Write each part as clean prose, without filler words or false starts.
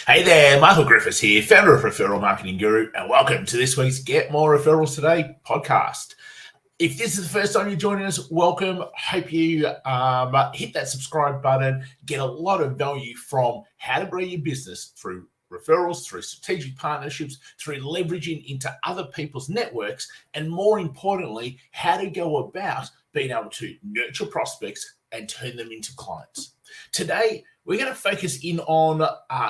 Hey there, Michael Griffiths here, founder of Referral Marketing Guru, and welcome to this week's Get More Referrals Today podcast. If this is the first time you're joining us, welcome. Hope you hit that subscribe button, get a lot of value from how to grow your business through referrals, through strategic partnerships, through leveraging into other people's networks, and more importantly, how to go about being able to nurture prospects and turn them into clients. Today, we're going to focus in on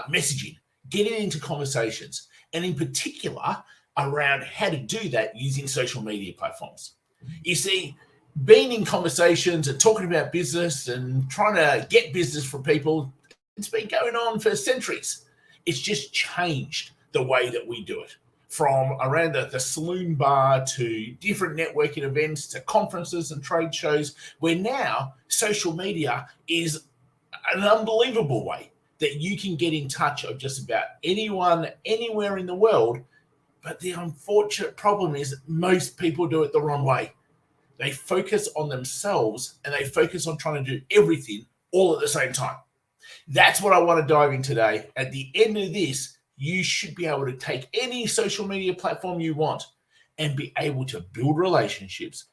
messaging, getting into conversations, and in particular, around how to do that using social media platforms. You see, being in conversations and talking about business and trying to get business from people, it's been going on for centuries. It's just changed the way that we do it. From around the saloon bar to different networking events to conferences and trade shows, where now social media is an unbelievable way that you can get in touch of just about anyone, anywhere in the world. But the unfortunate problem is most people do it the wrong way. They focus on themselves and they focus on trying to do everything all at the same time. That's what I want to dive in today. At the end of this, you should be able to take any social media platform you want and be able to build relationships,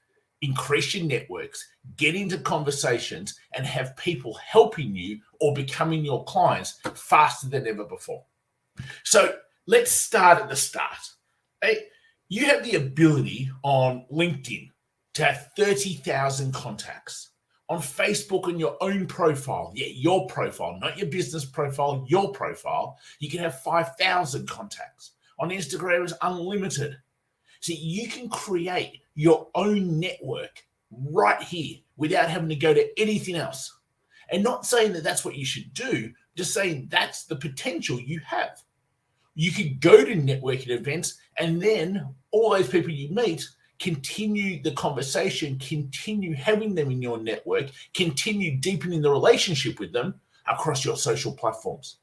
increase your networks, get into conversations, and have people helping you or becoming your clients faster than ever before. So let's start at the start. You have the ability on LinkedIn to have 30,000 contacts. On Facebook on your own profile, your profile, not your business profile, your profile, you can have 5,000 contacts. On Instagram, it's unlimited. So you can create your own network right here without having to go to anything else. And not saying that that's what you should do, just saying that's the potential you have. You could go to networking events and then all those people you meet, continue the conversation, continue having them in your network, continue deepening the relationship with them across your social platforms.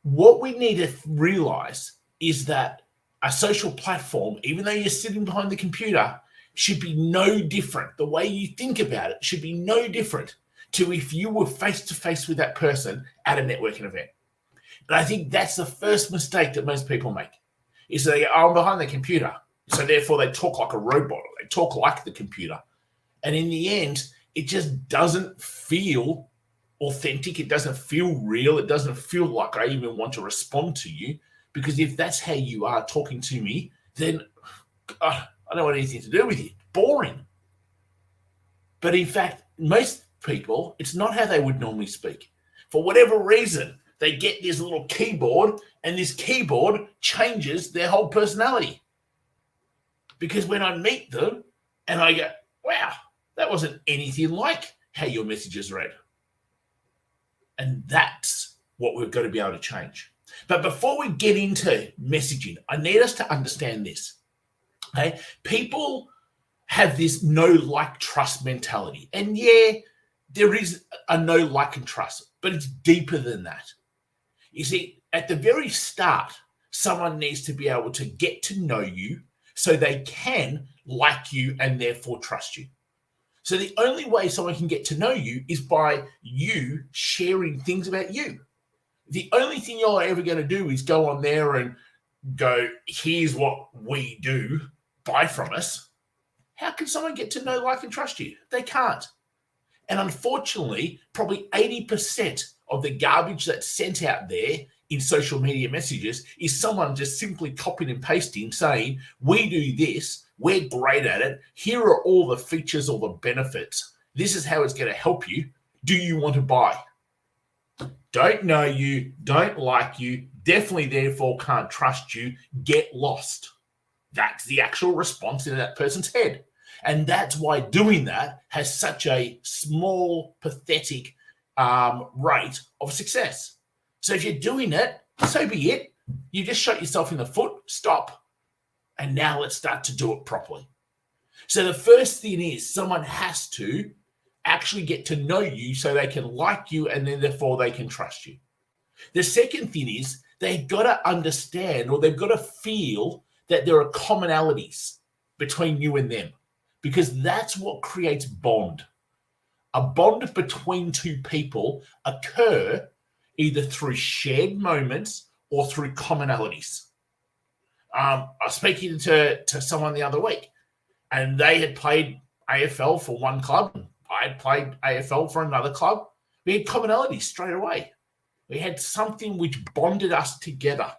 What we need to realize is that a social platform, even though you're sitting behind the computer, should be no different. The way you think about it should be no different to if you were face-to-face with that person at a networking event. And I think that's the first mistake that most people make, is they go, I'm behind the computer, so therefore they talk like a robot, or they talk like the computer. And in the end, it just doesn't feel authentic. It doesn't feel real. It doesn't feel like I even want to respond to you. Because if that's how you are talking to me, then I don't want anything to do with you. Boring. But in fact, most people, it's not how they would normally speak. For whatever reason, they get this little keyboard, and this keyboard changes their whole personality. Because when I meet them and I go, wow, that wasn't anything like how your messages read. And that's what we've got to be able to change. But before we get into messaging, I need us to understand this. Okay? People have this know, like, trust mentality. And yeah, there is a know, like, and trust, but it's deeper than that. You see, at the very start, someone needs to be able to get to know you so they can like you and therefore trust you. So the only way someone can get to know you is by you sharing things about you. The only thing you're ever going to do is go on there and go, here's what we do, buy from us. How can someone get to know, like, and trust you? They can't. And unfortunately, probably 80% of the garbage that's sent out there in social media messages is someone just simply copying and pasting, saying, we do this, we're great at it, here are all the features, all the benefits, this is how it's going to help you, do you want to buy? Don't know you, don't like you, definitely therefore can't trust you, get lost. That's the actual response in that person's head. And that's why doing that has such a small, pathetic rate of success. So if you're doing it, so be it. You just shot yourself in the foot, stop. And now let's start to do it properly. So the first thing is someone has to actually get to know you so they can like you and then therefore they can trust you. The second thing is they've got to understand, or they've got to feel that there are commonalities between you and them, because that's what creates bond. A bond between two people occur either through shared moments or through commonalities. I was speaking to someone the other week, and they had played AFL for one club, and I had played AFL for another club. We had commonalities straight away. We had something which bonded us together.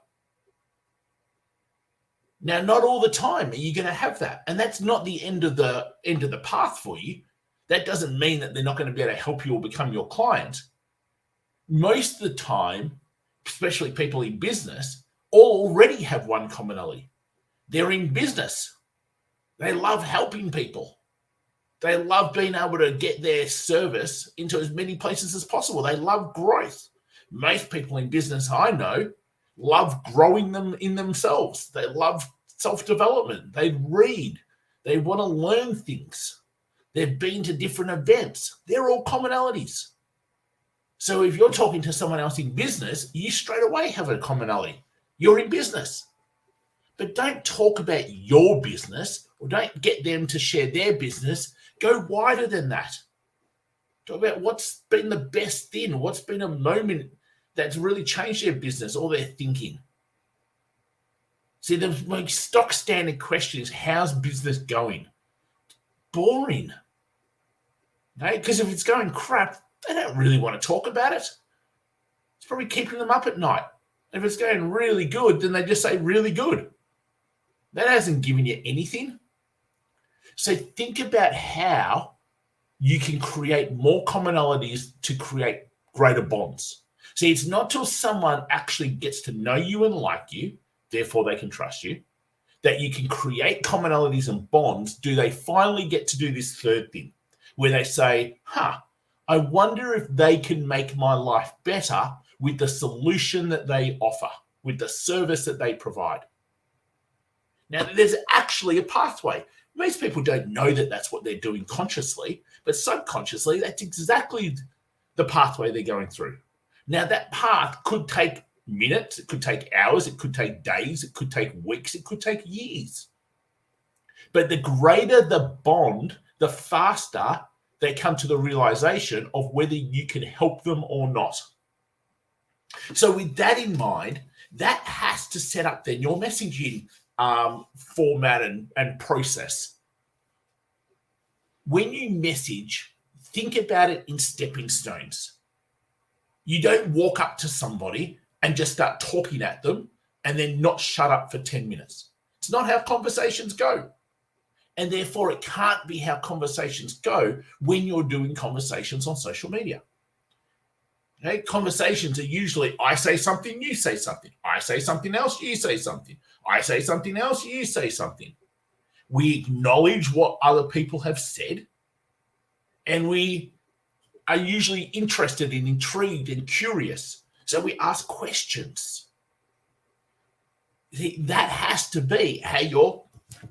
Now, not all the time are you going to have that, and that's not the end of the path for you. That doesn't mean that they're not going to be able to help you or become your client. Most of the time, especially people in business, already have one commonality. They're in business. They love helping people. They love being able to get their service into as many places as possible. They love growth. Most people in business I know love growing them in themselves. They love self-development. They read. They want to learn things. They've been to different events. They're all commonalities. So if you're talking to someone else in business, you straight away have a commonality. You're in business. But don't talk about your business, or don't get them to share their business. Go wider than that. Talk about what's been the best thing, what's been a moment that's really changed their business or their thinking. See, the most stock standard question is, how's business going? Boring. Okay? Because if it's going crap, they don't really want to talk about it. It's probably keeping them up at night. If it's going really good, then they just say really good. That hasn't given you anything. So think about how you can create more commonalities to create greater bonds. See, it's not till someone actually gets to know you and like you, therefore they can trust you, that you can create commonalities and bonds. Do they finally get to do this third thing where they say, I wonder if they can make my life better with the solution that they offer, with the service that they provide. Now, there's actually a pathway. Most people don't know that that's what they're doing consciously, but subconsciously, that's exactly the pathway they're going through. Now, that path could take minutes, it could take hours, it could take days, it could take weeks, it could take years. But the greater the bond, the faster they come to the realization of whether you can help them or not. So with that in mind, that has to set up then your messaging format and process. When you message, think about it in stepping stones. You don't walk up to somebody and just start talking at them and then not shut up for 10 minutes. It's not how conversations go. And therefore, it can't be how conversations go when you're doing conversations on social media. Okay? Conversations are usually, I say something, you say something. I say something else, you say something. I say something else, you say something. We acknowledge what other people have said, and we are usually interested and intrigued and curious. So we ask questions. That has to be how your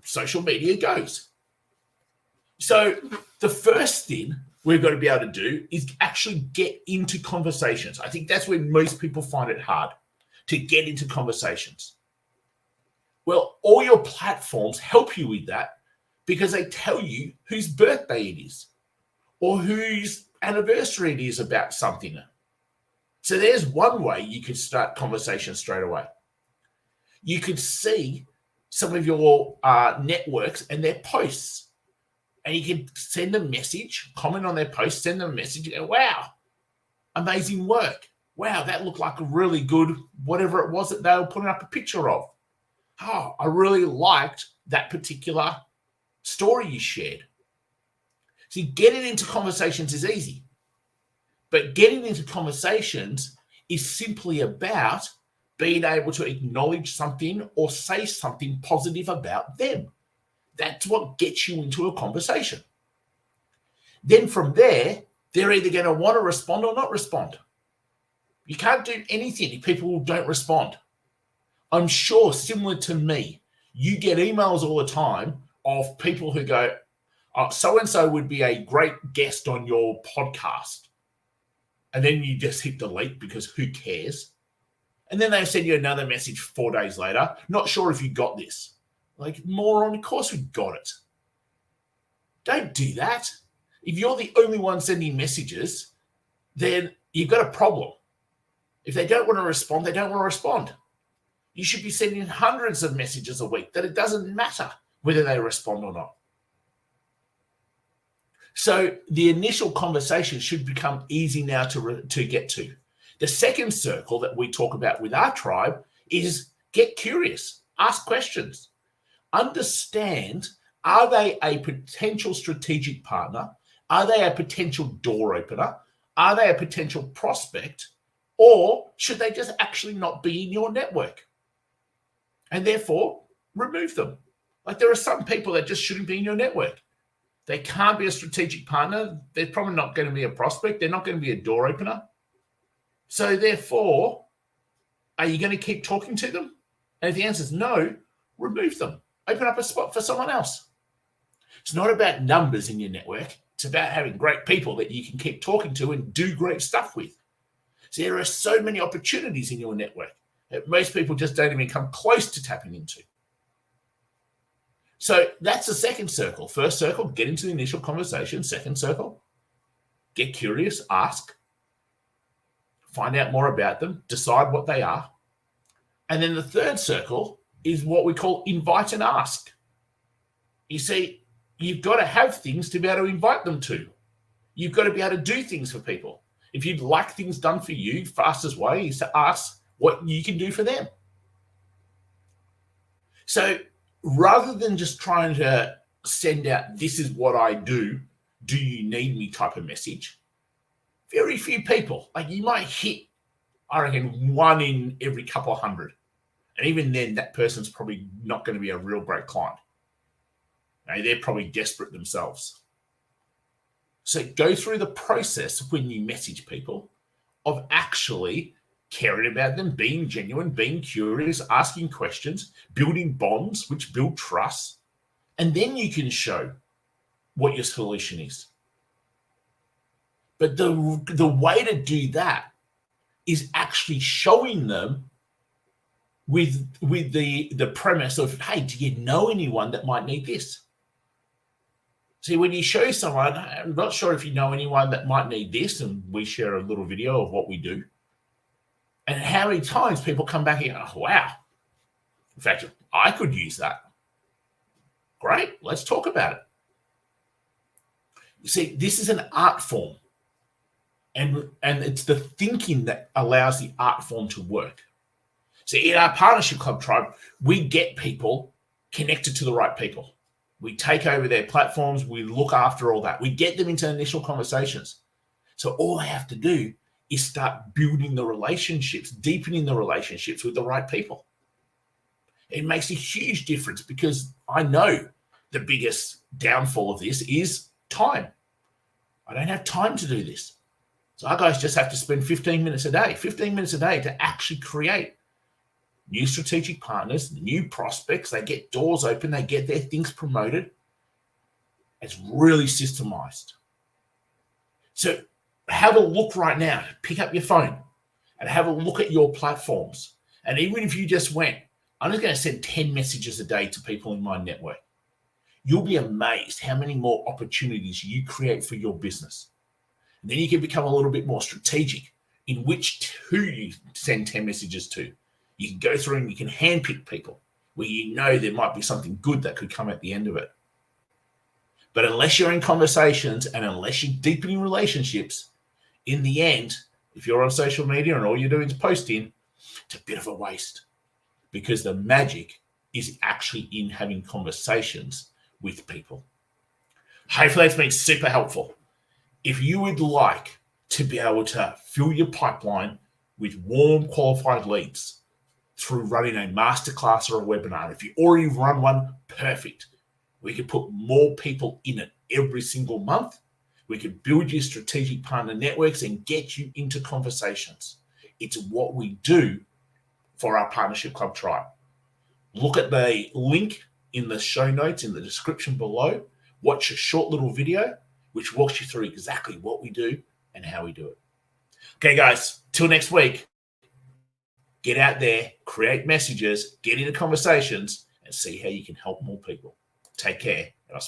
social media goes. So the first thing we've got to be able to do is actually get into conversations. I think that's where most people find it hard to get into conversations. Well, all your platforms help you with that because they tell you whose birthday it is or whose anniversary it is about something. So there's one way you could start conversations straight away. You could see some of your networks and their posts, and you can send a message, comment on their post, send them a message, and go, wow, amazing work. Wow, that looked like a really good, whatever it was that they were putting up a picture of. Oh, I really liked that particular story you shared. See, getting into conversations is easy, but getting into conversations is simply about being able to acknowledge something or say something positive about them. That's what gets you into a conversation. Then from there, they're either going to want to respond or not respond. You can't do anything if people don't respond. I'm sure, similar to me, you get emails all the time of people who go, so-and-so would be a great guest on your podcast. And then you just hit delete because who cares? And then they send you another message 4 days later. Not sure if you got this. Like, moron, of course we got it. Don't do that. If you're the only one sending messages, then you've got a problem. If they don't want to respond, they don't want to respond. You should be sending hundreds of messages a week that it doesn't matter whether they respond or not. So the initial conversation should become easy now to get to. The second circle that we talk about with our tribe is get curious, ask questions, understand, are they a potential strategic partner? Are they a potential door opener? Are they a potential prospect? Or should they just actually not be in your network? And therefore, remove them. Like there are some people that just shouldn't be in your network. They can't be a strategic partner. They're probably not going to be a prospect. They're not going to be a door opener. So therefore, are you going to keep talking to them? And if the answer is no, remove them. Open up a spot for someone else. It's not about numbers in your network. It's about having great people that you can keep talking to and do great stuff with. So there are so many opportunities in your network that most people just don't even come close to tapping into. So that's the second circle. First circle, get into the initial conversation. Second circle, get curious, ask, find out more about them, decide what they are. And then the third circle is what we call invite and ask. You see, you've got to have things to be able to invite them to. You've got to be able to do things for people. If you'd like things done for you, fastest way is to ask what you can do for them. So rather than just trying to send out, this is what I do you need me type of message, very few people, like you might hit, I reckon, one in every couple of hundred. And even then, that person's probably not going to be a real great client. They're probably desperate themselves. So go through the process when you message people of actually caring about them, being genuine, being curious, asking questions, building bonds, which build trust. And then you can show what your solution is. But the way to do that is actually showing them with the premise of, hey, do you know anyone that might need this? See, when you show someone, I'm not sure if you know anyone that might need this, and we share a little video of what we do. And how many times people come back and go, oh, wow, in fact, I could use that. Great, let's talk about it. You see, this is an art form. And it's the thinking that allows the art form to work. So in our Partnership Club tribe, we get people connected to the right people. We take over their platforms. We look after all that. We get them into initial conversations. So all they have to do is start building the relationships, deepening the relationships with the right people. It makes a huge difference because I know the biggest downfall of this is time. I don't have time to do this. So our guys just have to spend 15 minutes a day to actually create new strategic partners, new prospects. They get doors open, they get their things promoted. It's really systemized. So have a look right now. Pick up your phone and have a look at your platforms. And even if you just went, I'm just going to send 10 messages a day to people in my network, you'll be amazed how many more opportunities you create for your business. And then you can become a little bit more strategic in who you send 10 messages to. You can go through and you can handpick people where you know there might be something good that could come at the end of it. But unless you're in conversations and unless you're deepening relationships, in the end, if you're on social media and all you're doing is posting, it's a bit of a waste because the magic is actually in having conversations with people. Hopefully that's been super helpful. If you would like to be able to fill your pipeline with warm, qualified leads through running a masterclass or a webinar, if you already run one, perfect. We could put more people in it every single month. We could build your strategic partner networks and get you into conversations. It's what we do for our Partnership Club tribe. Look at the link in the show notes in the description below. Watch a short little video which walks you through exactly what we do and how we do it. Okay, guys, till next week, get out there, create messages, get into conversations, and see how you can help more people. Take care.